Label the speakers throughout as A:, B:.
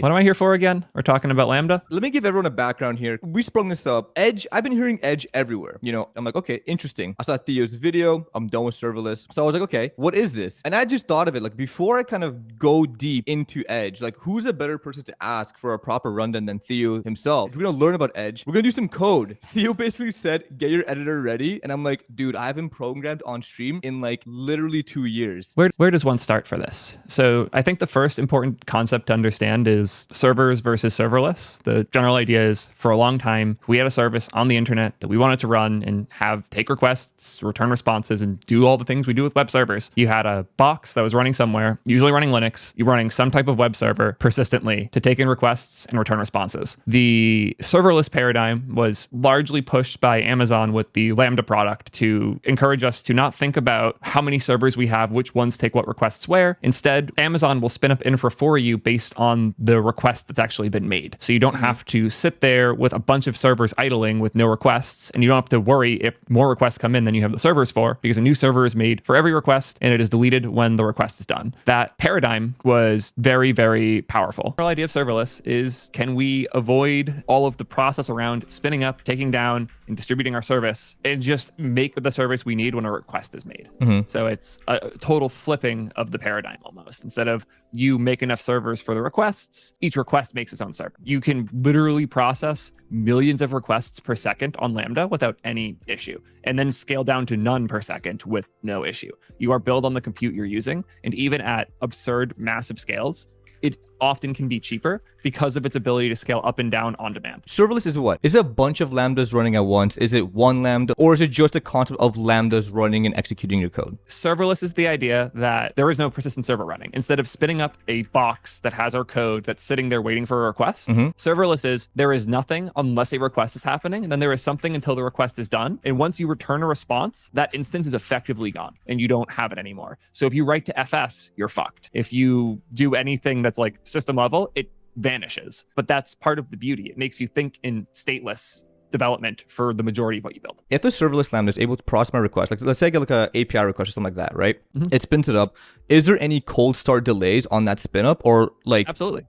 A: What am I here for again? We're talking about Lambda?
B: Let me give everyone a background here. We sprung this up. Edge, I've been hearing Edge everywhere. I'm like, okay, interesting. I saw Theo's video. I'm done with serverless. So I was like, okay, what is this? And I just thought of it, like, before I kind of go deep into Edge, like, who's a better person to ask for a proper rundown than Theo himself? We're going to learn about Edge. We're going to do some code. Theo basically said, get your editor ready. And I'm like, dude, I haven't programmed on stream in like literally 2 years.
A: Where does one start for this? So I think the first important concept to understand is servers versus serverless. The general idea is, for a long time, we had a service on the internet that we wanted to run and take requests, return responses, and do all the things we do with web servers. You had a box that was running somewhere, usually running Linux. You're running some type of web server persistently to take in requests and return responses. The serverless paradigm was largely pushed by Amazon with the Lambda product to encourage us to not think about how many servers we have, which ones take what requests where. Instead, Amazon will spin up infra for you based on the request that's actually been made. So you don't have to sit there with a bunch of servers idling with no requests, and you don't have to worry if more requests come in than you have the servers for, because a new server is made for every request and it is deleted when the request is done. That paradigm was very, very powerful. The whole idea of serverless is, can we avoid all of the process around spinning up, taking down, and distributing our service, and just make the service we need when a request is made? So it's a total flipping of the paradigm almost. Instead of you make enough servers for the requests, each request makes its own server. You can literally process millions of requests per second on Lambda without any issue, and then scale down to none per second with no issue. You are built on the compute you're using, and even at absurd, massive scales, it often can be cheaper because of its ability to scale up and down on demand.
B: Serverless is what? Is it a bunch of Lambdas running at once? Is it one Lambda? Or is it just the concept of Lambdas running and executing your code?
A: Serverless is the idea that there is no persistent server running. Instead of spinning up a box that has our code that's sitting there waiting for a request, serverless is, there is nothing unless a request is happening, and then there is something until the request is done. And once you return a response, that instance is effectively gone and you don't have it anymore. So if you write to FS, you're fucked. If you do anything that's like system level, it vanishes. But that's part of the beauty. It makes you think in stateless development for the majority of what you build.
B: If a serverless Lambda is able to process my request, like let's say I get like an API request or something like that, right? It spins it up. Is there any cold start delays on that spin up, or like?
A: Absolutely.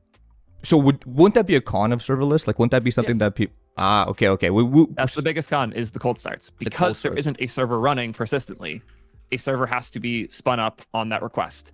B: So wouldn't that be a con of serverless? Like, wouldn't that be something that people? Okay.
A: That's the biggest con, is the cold starts. Because there isn't a server running persistently, a server has to be spun up on that request.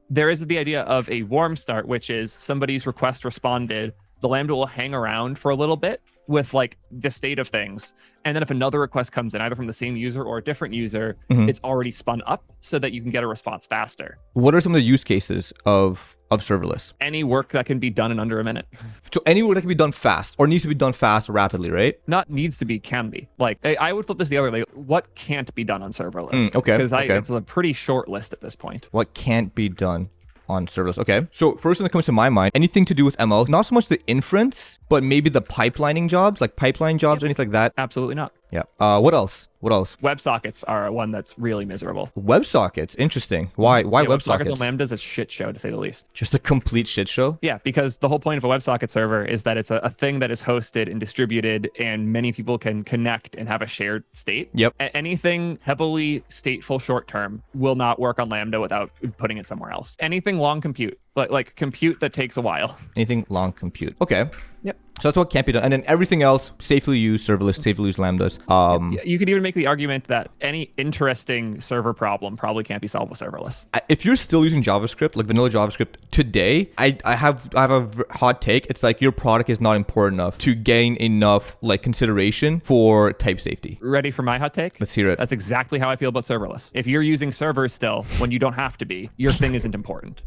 A: There is the idea of a warm start, which is somebody's request responded. The Lambda will hang around for a little bit with like the state of things. And then if another request comes in, either from the same user or a different user, it's already spun up so that you can get a response faster.
B: What are some of the use cases of serverless?
A: Any work that can be done in under a minute.
B: So any work that can be done fast, or needs to be done fast, rapidly, right?
A: Not needs to be, can be. Like, I would flip this the other way. What can't be done on serverless?
B: Okay.
A: Because it's a pretty short list at this point.
B: What can't be done on serverless? Okay. So first thing that comes to my mind, anything to do with ML, not so much the inference, but maybe the pipelining jobs, like pipeline jobs, or anything like that.
A: Absolutely not.
B: Yeah. What else?
A: WebSockets are one that's really miserable.
B: WebSockets, interesting. Why WebSockets?
A: WebSockets on Lambda is a shit show, to say the least.
B: Just a complete shit show?
A: Yeah, because the whole point of a WebSocket server is that it's a thing that is hosted and distributed, and many people can connect and have a shared state.
B: Yep.
A: Anything heavily stateful short term will not work on Lambda without putting it somewhere else. Anything long compute, like compute that takes a while.
B: Anything long compute. Okay.
A: Yep.
B: So that's what can't be done. And then everything else, safely use serverless, safely use Lambdas.
A: You could even make the argument that any interesting server problem probably can't be solved with serverless.
B: If you're still using JavaScript, like vanilla JavaScript today, I have a hot take. It's like your product is not important enough to gain enough like consideration for type safety.
A: Ready for my hot take?
B: Let's hear it.
A: That's exactly how I feel about serverless. If you're using servers still when you don't have to be, your thing isn't important.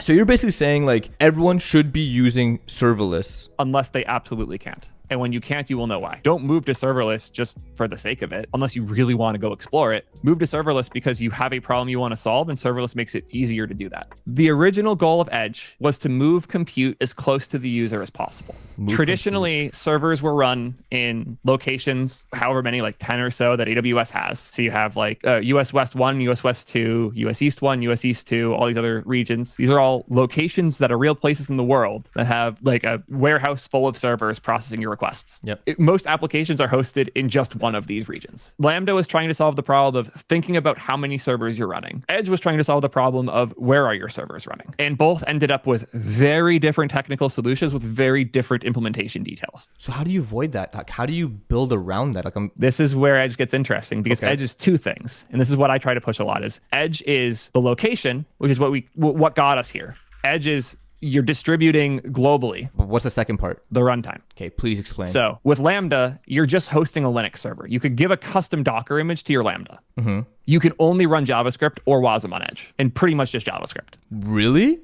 B: So you're basically saying like everyone should be using serverless.
A: Unless they absolutely can't. And when you can't, you will know why. Don't move to serverless just for the sake of it, unless you really want to go explore it. Move to serverless because you have a problem you want to solve, and serverless makes it easier to do that. The original goal of Edge was to move compute as close to the user as possible. Traditionally, servers were run in locations, however many, like 10 or so that AWS has. So you have like US West 1, US West 2, US East 1, US East 2, all these other regions. These are all locations that are real places in the world that have like a warehouse full of servers processing your requests.
B: Yep.
A: Most applications are hosted in just one of these regions. Lambda was trying to solve the problem of thinking about how many servers you're running. Edge was trying to solve the problem of where are your servers running. And both ended up with very different technical solutions with very different implementation details.
B: So how do you avoid that? Like, how do you build around that?
A: This is where Edge gets interesting, because Edge is two things. And this is what I try to push a lot is Edge is the location, which is what got us here. Edge is you're distributing globally.
B: But what's the second part?
A: The runtime.
B: Okay, please explain.
A: So with Lambda, you're just hosting a Linux server. You could give a custom Docker image to your Lambda. Mm-hmm. You can only run JavaScript or WASM on Edge, and pretty much just JavaScript.
B: Really?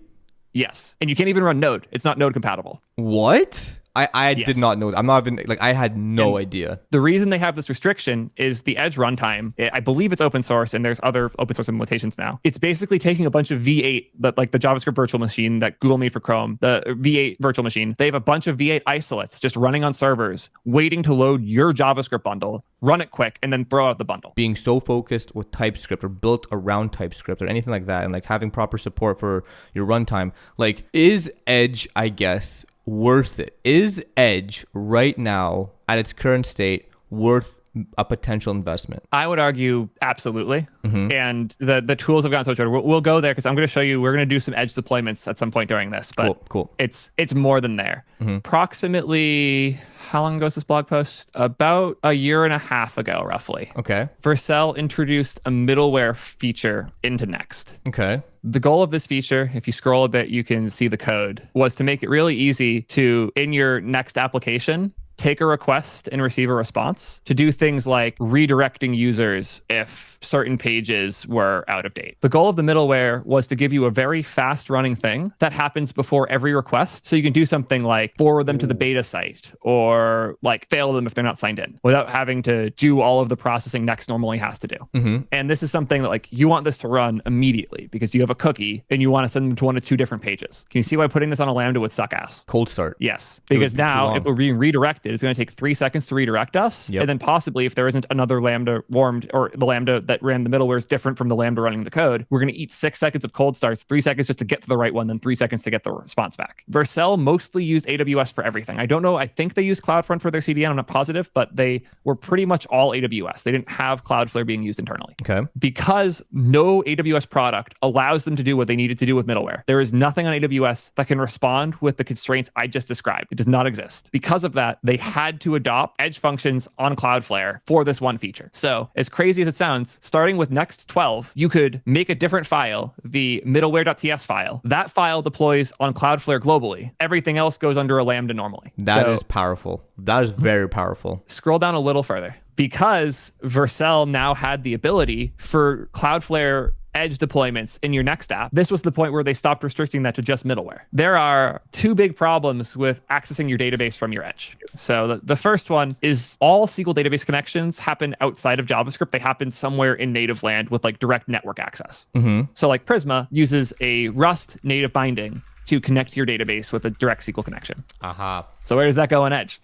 A: Yes. And you can't even run Node. It's not Node compatible.
B: What? I did not know that. I'm not even like I had no idea.
A: The reason they have this restriction is the Edge runtime. I believe it's open source, and there's other open source implementations now. It's basically taking a bunch of V8, like the JavaScript virtual machine that Google made for Chrome, the V8 virtual machine. They have a bunch of V8 isolates just running on servers, waiting to load your JavaScript bundle, run it quick, and then throw out the bundle.
B: Being so focused with TypeScript or built around TypeScript or anything like that, and like having proper support for your runtime, like is Edge, I guess, worth it? Is Edge right now at its current state worth a potential investment?
A: I would argue absolutely. Mm-hmm. And the tools have gotten so much better. We'll go there because I'm going to show you, we're going to do some Edge deployments at some point during this, but
B: cool.
A: It's more than there. Mm-hmm. Approximately, how long ago is this blog post? About a year and a half ago, roughly.
B: Okay.
A: Vercel introduced a middleware feature into Next.
B: Okay.
A: The goal of this feature, if you scroll a bit, you can see the code, was to make it really easy to, in your Next application, take a request and receive a response, to do things like redirecting users if certain pages were out of date. The goal of the middleware was to give you a very fast running thing that happens before every request. So you can do something like forward them to the beta site or like fail them if they're not signed in without having to do all of the processing Next normally has to do. Mm-hmm. And this is something that like you want this to run immediately because you have a cookie and you want to send them to one of two different pages. Can you see why putting this on a Lambda would suck ass?
B: Cold start.
A: Yes, because now if we're being redirected, it's going to take 3 seconds to redirect us. Yep. And then possibly if there isn't another Lambda warmed or the Lambda that ran the middleware is different from the Lambda running the code, we're going to eat 6 seconds of cold starts, 3 seconds just to get to the right one, then 3 seconds to get the response back. Vercel mostly used AWS for everything. I don't know. I think they used CloudFront for their CDN. I'm not positive, but they were pretty much all AWS. They didn't have Cloudflare being used internally.
B: Okay.
A: Because no AWS product allows them to do what they needed to do with middleware. There is nothing on AWS that can respond with the constraints I just described. It does not exist. Because of that, they had to adopt Edge Functions on Cloudflare for this one feature. So as crazy as it sounds, starting with Next 12, you could make a different file, the middleware.ts file. That file deploys on Cloudflare globally. Everything else goes under a Lambda normally.
B: That is powerful. That is very powerful.
A: Scroll down a little further. Because Vercel now had the ability for Cloudflare Edge deployments in your Next app, this was the point where they stopped restricting that to just middleware. There are two big problems with accessing your database from your Edge. So the first one is all SQL database connections happen outside of JavaScript. They happen somewhere in native land with like direct network access. Mm-hmm. So like Prisma uses a Rust native binding to connect to your database with a direct SQL connection.
B: Aha.
A: So where does that go on Edge?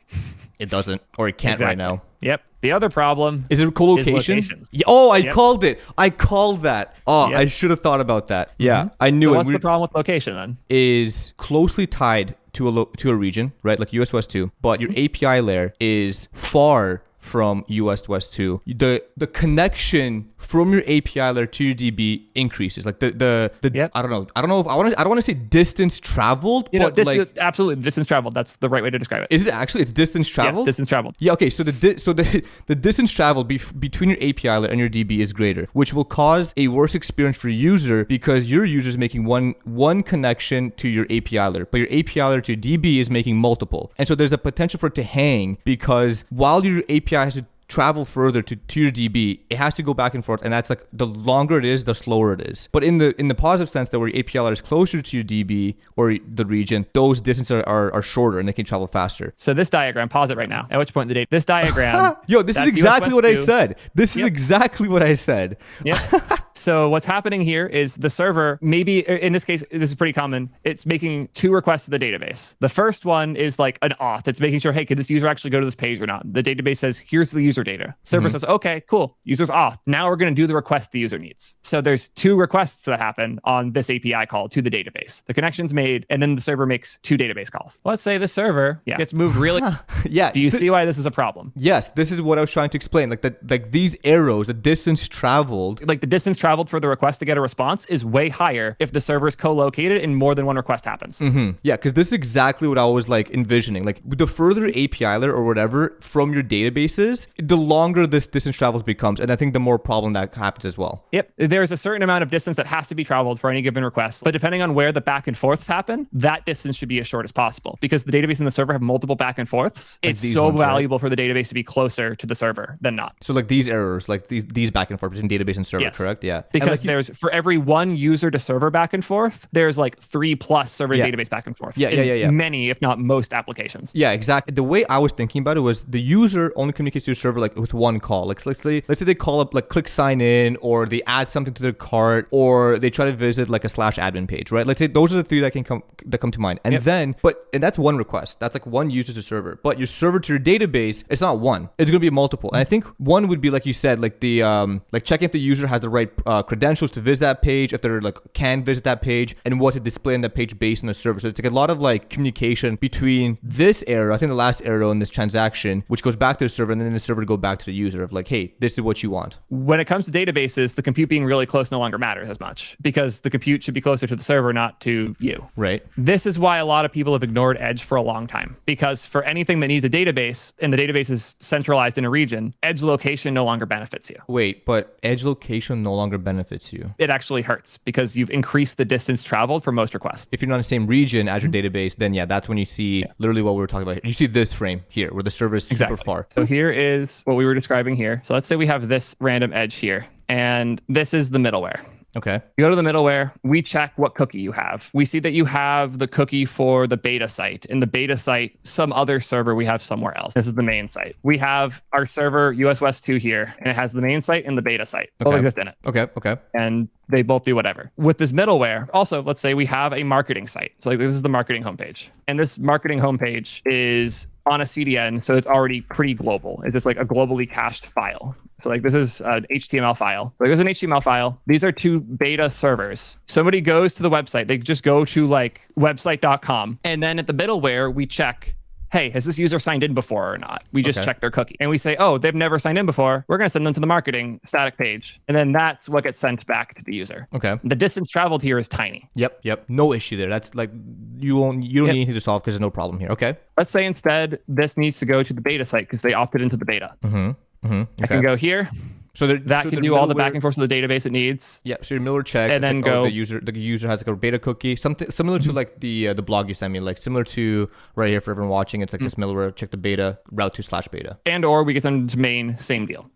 B: It doesn't, or it can't right now.
A: Yep. The other problem
B: is it co-location? I called it. I called that. Oh, I should have thought about that. Yeah, I knew it.
A: So what's the problem with location then?
B: Is closely tied to a region, right? Like US West 2, but your API layer is far from US West 2. The connection from your API layer to your DB increases. Like the I don't know if I don't want to say distance traveled,
A: absolutely distance traveled. That's the right way to describe it.
B: Is it actually? It's distance traveled?
A: Yes, distance traveled.
B: Yeah, okay. So the distance traveled between your API layer and your DB is greater, which will cause a worse experience for your user because your user is making one connection to your API layer, but your API layer to your DB is making multiple. And so there's a potential for it to hang because while your API has to travel further to your DB, it has to go back and forth, and that's like the longer it is, the slower it is. But in the positive sense, that where your API layer is closer to your DB or the region, those distances are shorter and they can travel faster.
A: So this diagram, pause it right now. At which point in the day, this diagram.
B: This is exactly what I said. This is exactly what I said.
A: Yeah. So what's happening here is the server, maybe in this case, this is pretty common. It's making 2 requests to the database. The first one is like an auth. It's making sure, hey, could this user actually go to this page or not? The database says, here's the user user data. Server says, okay, cool, user's auth. Now we're going to do the request the user needs. So there's 2 requests that happen on this API call to the database. The connection's made, and then the server makes 2 database calls. Let's say the server gets moved really.
B: Yeah.
A: Do you see why this is a problem?
B: Yes, this is what I was trying to explain. Like these arrows, the distance traveled.
A: Like the distance traveled for the request to get a response is way higher if the server is co-located and more than one request happens.
B: Yeah, because this is exactly what I was like envisioning. Like the further API layer or whatever from your databases, the longer this distance travels becomes. And I think the more problem that happens as well.
A: Yep. There's a certain amount of distance that has to be traveled for any given request. But depending on where the back and forths happen, that distance should be as short as possible. Because the database and the server have multiple back and forths,
B: Like
A: it's so valuable for the database to be closer to the server than not.
B: So like these errors, like these back and forth between database and server, correct? Yeah.
A: Because there's for every one user to server back and forth, there's like 3+ server to database back and forth.
B: Yeah.
A: Many, if not most applications.
B: Yeah, exactly. The way I was thinking about it was the user only communicates to the server like with one call. Like let's say they call up like click sign in, or they add something to their cart, or they try to visit like a /admin page, right? Let's say those are the 3 that come to mind. And then and that's one request. That's like one user to server. But your server to your database, it's not one. It's gonna be multiple. And I think one would be like you said, like the like checking if the user has the right credentials to visit that page, if they're like can visit that page, and what to display on that page based on the server. So it's like a lot of like communication between this arrow, I think the last arrow in this transaction, which goes back to the server, and then the server to go back to the user of like, hey, this is what you want.
A: When it comes to databases, the compute being really close no longer matters as much because the compute should be closer to the server, not to you.
B: Right.
A: This is why a lot of people have ignored Edge for a long time, because for anything that needs a database and the database is centralized in a region, Edge location no longer benefits you.
B: Wait, but Edge location no longer benefits you.
A: It actually hurts because you've increased the distance traveled for most requests.
B: If you're not in the same region as your database, then that's when you see literally what we were talking about. You see this frame here where the server is super far.
A: So here is what we were describing here. So let's say we have this random edge here, and this is the middleware.
B: Okay.
A: You go to the middleware, we check what cookie you have. We see that you have the cookie for the beta site. In the beta site, some other server we have somewhere else. This is the main site. We have our server US West 2 here, and it has the main site and the beta site. Both exist in it.
B: Okay.
A: And they both do whatever. With this middleware, also, let's say we have a marketing site. So like this is the marketing homepage. And this marketing homepage is on a CDN, so it's already pretty global. It's just like a globally cached file. So like this is an HTML file. So there's an HTML file. These are 2 beta servers. Somebody goes to the website. They just go to like website.com. And then at the middleware, we check, hey, has this user signed in before or not? We just check their cookie. And we say, oh, they've never signed in before. We're going to send them to the marketing static page. And then that's what gets sent back to the user. Okay. The distance traveled here is tiny.
B: Yep. No issue there. That's like, you don't need anything to solve because there's no problem here. Okay.
A: Let's say instead this needs to go to the beta site because they opted into the beta. I can go here.
B: So
A: that can do all the back and forth of the database it needs.
B: Yeah. So your middleware checks,
A: and then
B: like,
A: go.
B: The user has like a beta cookie, something similar to like the blog you sent me, like similar to right here for everyone watching. It's like this middleware, check the beta, route to /beta,
A: and or we get them to main, same deal.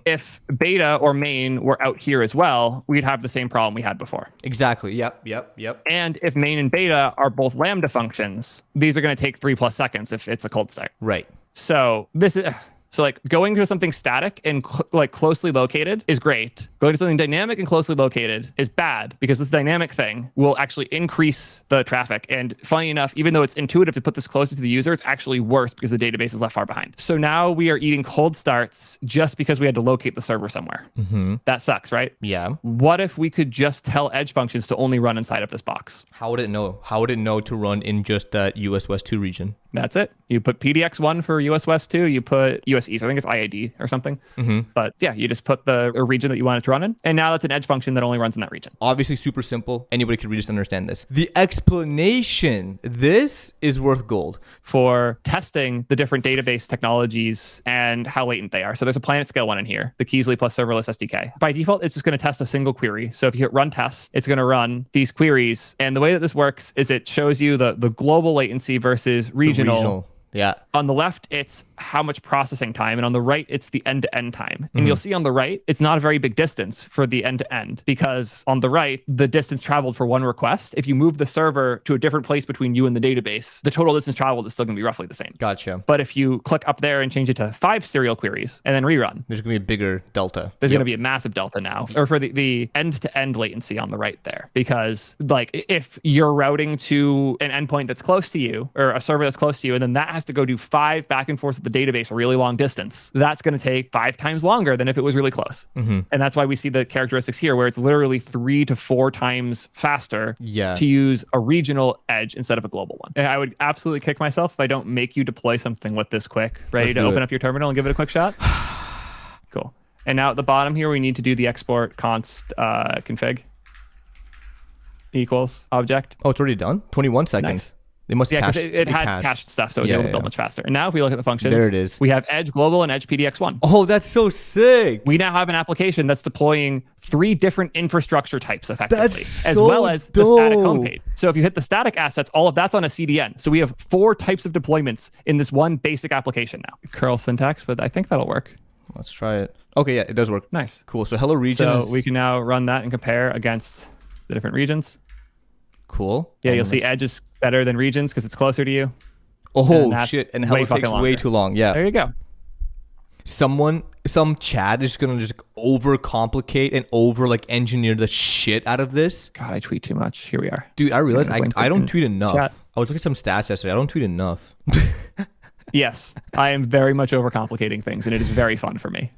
A: If beta or main were out here as well, we'd have the same problem we had before.
B: Exactly. Yep.
A: And if main and beta are both Lambda functions, these are going to take 3+ seconds if it's a cold start.
B: Right.
A: So this is. So like going to something static and like closely located is great. Going to something dynamic and closely located is bad because this dynamic thing will actually increase the traffic. And funny enough, even though it's intuitive to put this closer to the user, it's actually worse because the database is left far behind. So now we are eating cold starts just because we had to locate the server somewhere. That sucks, right?
B: Yeah.
A: What if we could just tell Edge functions to only run inside of this box?
B: How would it know? How would it know to run in just that US West 2 region?
A: That's it. You put PDX1 for US West 2, you put US East, I think it's IAD or something. But yeah, you just put the region that you want it to run in. And now that's an Edge function that only runs in that region.
B: Obviously super simple. Anybody could read this and understand this. The explanation, this is worth gold.
A: For testing the different database technologies and how latent they are. So there's a planet scale one in here, the Keasley plus serverless SDK. By default, it's just going to test a single query. So if you hit run test, it's going to run these queries. And the way that this works is it shows you the global latency versus regional.
B: Yeah.
A: On the left, it's how much processing time. And on the right, it's the end-to-end time. And you'll see on the right, it's not a very big distance for the end-to-end because on the right, the distance traveled for one request. If you move the server to a different place between you and the database, the total distance traveled is still going to be roughly the same.
B: Gotcha.
A: But if you click up there and change it to 5 serial queries and then rerun,
B: there's going to be a bigger delta.
A: There's going to be a massive delta now, or for the end-to-end latency on the right there. Because like if you're routing to an endpoint that's close to you or a server that's close to you, and then that has to go do 5 back and forth with the database a really long distance, that's going to take 5 times longer than if it was really close. And that's why we see the characteristics here where it's literally 3 to 4 times faster to use a regional edge instead of a global one. And I would absolutely kick myself if I don't make you deploy something with this quick. Ready to open up your terminal and give it a quick shot? Cool. And now at the bottom here, we need to do the export const config equals object.
B: Oh, it's already done? 21 seconds.
A: Nice.
B: They must
A: because it had cached stuff, so it was able to build much faster. And now if we look at the functions,
B: there it is.
A: We have Edge Global and Edge PDX1.
B: Oh, that's so sick.
A: We now have an application that's deploying 3 different infrastructure types effectively,
B: that's
A: as
B: so
A: well as
B: dope.
A: the static home page. So if you hit the static assets, all of that's on a CDN. So we have 4 types of deployments in this one basic application now. Curl syntax, but I think that'll work.
B: Let's try it. Okay, yeah, it does work.
A: Nice.
B: Cool. So hello region.
A: So we can now run that and compare against the different regions.
B: Cool.
A: Yeah, you'll see Edge is better than regions because it's closer to you.
B: Oh, shit. And hello takes way too long. Yeah.
A: There you go.
B: Some chat is going to just overcomplicate and engineer the shit out of this.
A: God, I tweet too much. Here we are.
B: Dude, I realized I don't tweet enough.
A: Chat.
B: I was looking at some stats yesterday. I don't tweet enough.
A: Yes, I am very much overcomplicating things, and it is very fun for me.